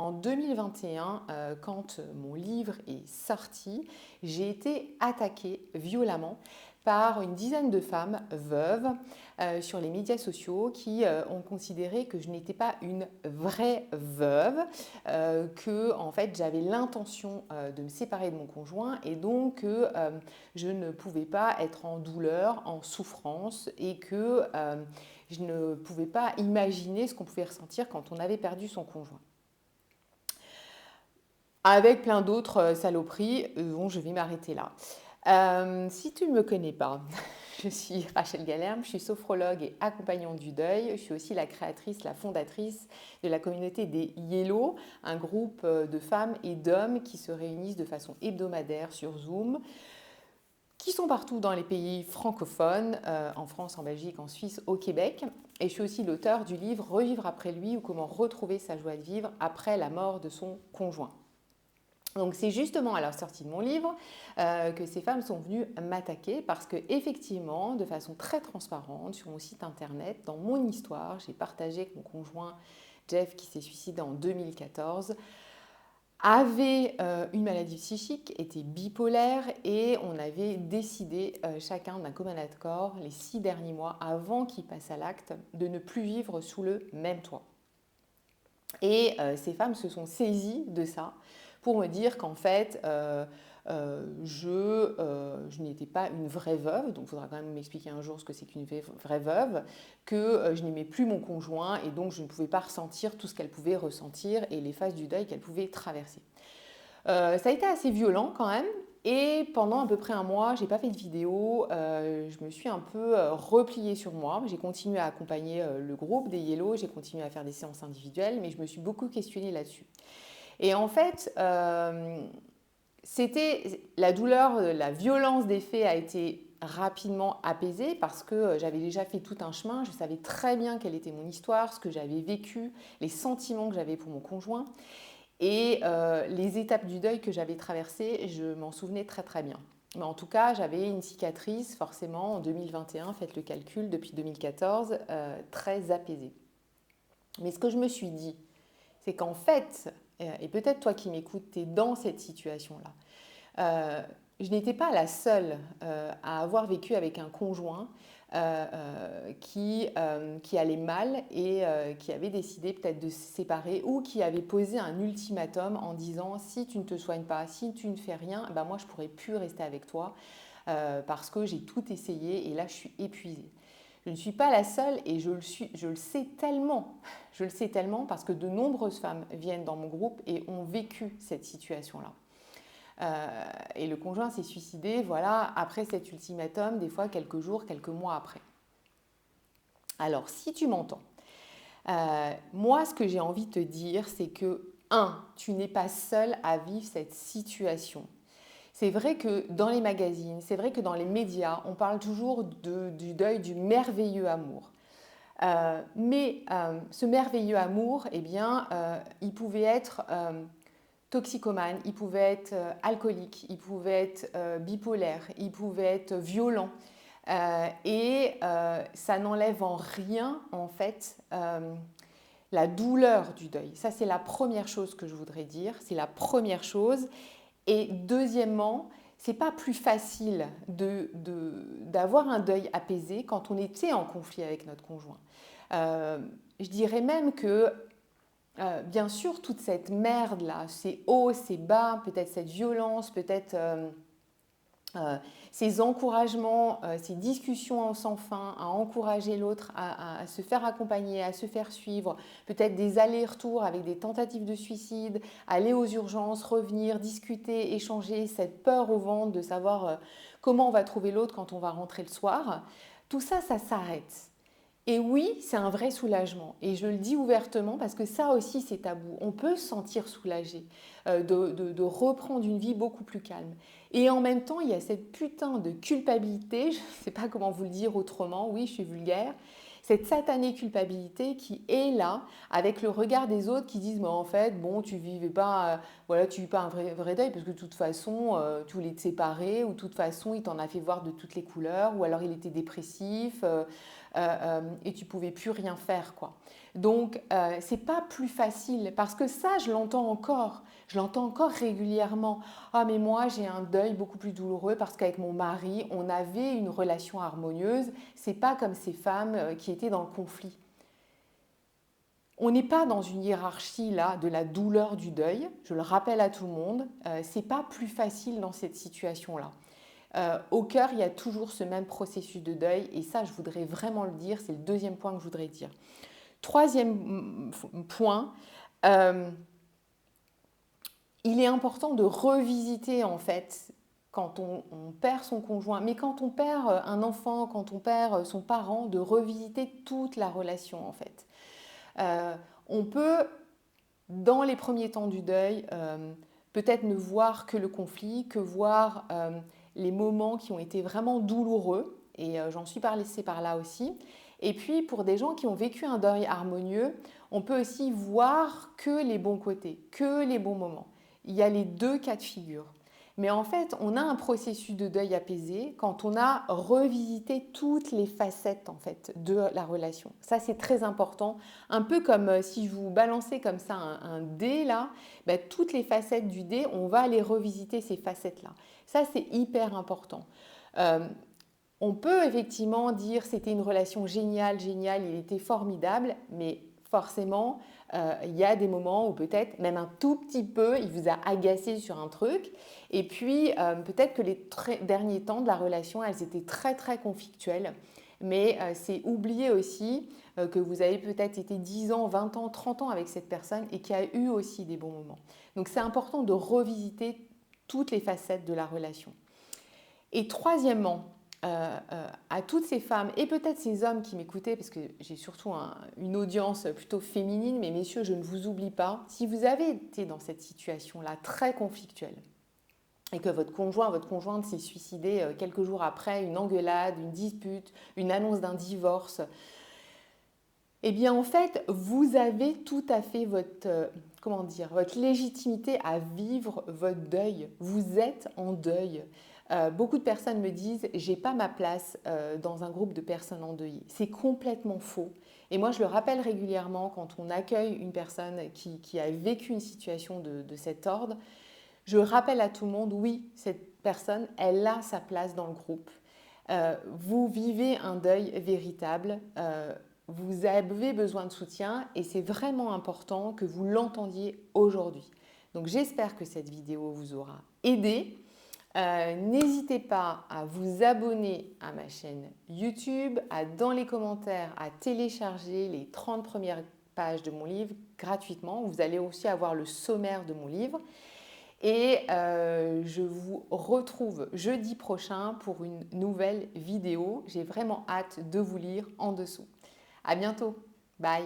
En 2021, quand mon livre est sorti, j'ai été attaquée violemment par une dizaine de femmes veuves sur les médias sociaux qui ont considéré que je n'étais pas une vraie veuve, que en fait j'avais l'intention de me séparer de mon conjoint et donc que je ne pouvais pas être en douleur, en souffrance et que je ne pouvais pas imaginer ce qu'on pouvait ressentir quand on avait perdu son conjoint. Avec plein d'autres saloperies, bon, je vais m'arrêter là. Si tu ne me connais pas, je suis Rachel Galerme, je suis sophrologue et accompagnante du deuil. Je suis aussi la créatrice, la fondatrice de la communauté des Yellow, un groupe de femmes et d'hommes qui se réunissent de façon hebdomadaire sur Zoom, qui sont partout dans les pays francophones, en France, en Belgique, en Suisse, au Québec. Et je suis aussi l'auteur du livre Revivre après lui ou comment retrouver sa joie de vivre après la mort de son conjoint. Donc c'est justement à la sortie de mon livre que ces femmes sont venues m'attaquer parce que effectivement, de façon très transparente, sur mon site internet, dans mon histoire, j'ai partagé que mon conjoint Jeff, qui s'est suicidé en 2014, avait une maladie psychique, était bipolaire et on avait décidé chacun d'un commun accord les 6 derniers mois avant qu'il passe à l'acte de ne plus vivre sous le même toit. Et ces femmes se sont saisies de ça pour me dire qu'en fait, je n'étais pas une vraie veuve, donc il faudra quand même m'expliquer un jour ce que c'est qu'une vraie veuve, que je n'aimais plus mon conjoint et donc je ne pouvais pas ressentir tout ce qu'elle pouvait ressentir et les phases du deuil qu'elle pouvait traverser. Ça a été assez violent quand même. Et pendant à peu près un mois, j'ai pas fait de vidéo, je me suis un peu repliée sur moi. J'ai continué à accompagner le groupe des Yellow, j'ai continué à faire des séances individuelles, mais je me suis beaucoup questionnée là-dessus. Et en fait, c'était la douleur, la violence des faits a été rapidement apaisée parce que j'avais déjà fait tout un chemin, je savais très bien quelle était mon histoire, ce que j'avais vécu, les sentiments que j'avais pour mon conjoint. Et les étapes du deuil que j'avais traversées, je m'en souvenais très très bien. Mais en tout cas, j'avais une cicatrice, forcément, en 2021, faites le calcul, depuis 2014, très apaisée. Mais ce que je me suis dit, c'est qu'en fait, et peut-être toi qui m'écoutes, tu es dans cette situation-là. Je n'étais pas la seule à avoir vécu avec un conjoint qui allait mal et qui avait décidé peut-être de se séparer ou qui avait posé un ultimatum en disant si tu ne te soignes pas, si tu ne fais rien, ben moi je ne pourrai plus rester avec toi parce que j'ai tout essayé et là je suis épuisée. Je ne suis pas la seule et je le sais tellement. Je le sais tellement parce que de nombreuses femmes viennent dans mon groupe et ont vécu cette situation-là. Et le conjoint s'est suicidé, voilà, après cet ultimatum, des fois quelques jours, quelques mois après. Alors, si tu m'entends, moi, ce que j'ai envie de te dire, c'est que, tu n'es pas seul à vivre cette situation. C'est vrai que dans les magazines, c'est vrai que dans les médias, on parle toujours du deuil du merveilleux amour. Mais ce merveilleux amour, eh bien, il pouvait être toxicomane, il pouvait être alcoolique, il pouvait être bipolaire, il pouvait être violent. Et ça n'enlève en rien, en fait, la douleur du deuil. Ça, c'est la première chose que je voudrais dire. C'est la première chose. Et deuxièmement, c'est pas plus facile d'avoir un deuil apaisé quand on était en conflit avec notre conjoint. Je dirais même que bien sûr, toute cette merde-là, ces hauts, ces bas, peut-être cette violence, peut-être ces encouragements, ces discussions sans fin, à encourager l'autre à se faire accompagner, à se faire suivre, peut-être des allers-retours avec des tentatives de suicide, aller aux urgences, revenir, discuter, échanger, cette peur au ventre de savoir comment on va trouver l'autre quand on va rentrer le soir, tout ça, ça s'arrête. Et oui, c'est un vrai soulagement. Et je le dis ouvertement parce que ça aussi, c'est tabou. On peut se sentir soulagé de reprendre une vie beaucoup plus calme. Et en même temps, il y a cette putain de culpabilité, je ne sais pas comment vous le dire autrement, oui, je suis vulgaire, cette satanée culpabilité qui est là avec le regard des autres qui disent mais en fait, bon, tu vivais pas, voilà, tu vis pas un vrai deuil parce que de toute façon, tu voulais te séparer ou de toute façon, il t'en a fait voir de toutes les couleurs ou alors il était dépressif. et tu pouvais plus rien faire, quoi. Donc, c'est pas plus facile parce que ça, je l'entends encore. Je l'entends encore régulièrement. Ah, mais moi, j'ai un deuil beaucoup plus douloureux parce qu'avec mon mari, on avait une relation harmonieuse. C'est pas comme ces femmes qui étaient dans le conflit. On n'est pas dans une hiérarchie là de la douleur du deuil. Je le rappelle à tout le monde. C'est pas plus facile dans cette situation-là. Au cœur, il y a toujours ce même processus de deuil et ça, je voudrais vraiment le dire. C'est le deuxième point que je voudrais dire. Troisième point, il est important de revisiter en fait quand on perd son conjoint, mais quand on perd un enfant, quand on perd son parent, de revisiter toute la relation en fait. On peut, dans les premiers temps du deuil, peut-être ne voir que le conflit, que voir les moments qui ont été vraiment douloureux, et j'en suis passée par là aussi. Et puis pour des gens qui ont vécu un deuil harmonieux, on peut aussi voir que les bons côtés, que les bons moments. Il y a les deux cas de figure. Mais en fait, on a un processus de deuil apaisé quand on a revisité toutes les facettes en fait, de la relation. Ça, c'est très important. Un peu comme si je vous balançais comme ça un dé là, ben, toutes les facettes du dé, on va aller revisiter ces facettes-là. Ça, c'est hyper important. On peut effectivement dire c'était une relation géniale, il était formidable, mais forcément, il y a des moments où peut-être même un tout petit peu, il vous a agacé sur un truc. Et puis, peut-être que les derniers temps de la relation, elles étaient très, très conflictuelles. Mais c'est oublier aussi que vous avez peut-être été 10 ans, 20 ans, 30 ans avec cette personne et qu'il y a eu aussi des bons moments. Donc, c'est important de revisiter toutes les facettes de la relation. Et troisièmement, à toutes ces femmes et peut-être ces hommes qui m'écoutaient, parce que j'ai surtout une audience plutôt féminine, mais messieurs, je ne vous oublie pas, si vous avez été dans cette situation-là très conflictuelle et que votre conjoint, votre conjointe s'est suicidé quelques jours après une engueulade, une dispute, une annonce d'un divorce, eh bien en fait, vous avez tout à fait votre légitimité à vivre votre deuil. Vous êtes en deuil. Beaucoup de personnes me disent « j'ai pas ma place dans un groupe de personnes endeuillées ». C'est complètement faux. Et moi, je le rappelle régulièrement quand on accueille une personne qui a vécu une situation de cet ordre. Je rappelle à tout le monde, oui, cette personne, elle a sa place dans le groupe. Vous vivez un deuil véritable. Vous avez besoin de soutien et c'est vraiment important que vous l'entendiez aujourd'hui. Donc j'espère que cette vidéo vous aura aidé. N'hésitez pas à vous abonner à ma chaîne YouTube, dans les commentaires à télécharger les 30 premières pages de mon livre gratuitement. Vous allez aussi avoir le sommaire de mon livre. Et je vous retrouve jeudi prochain pour une nouvelle vidéo. J'ai vraiment hâte de vous lire en dessous. À bientôt. Bye.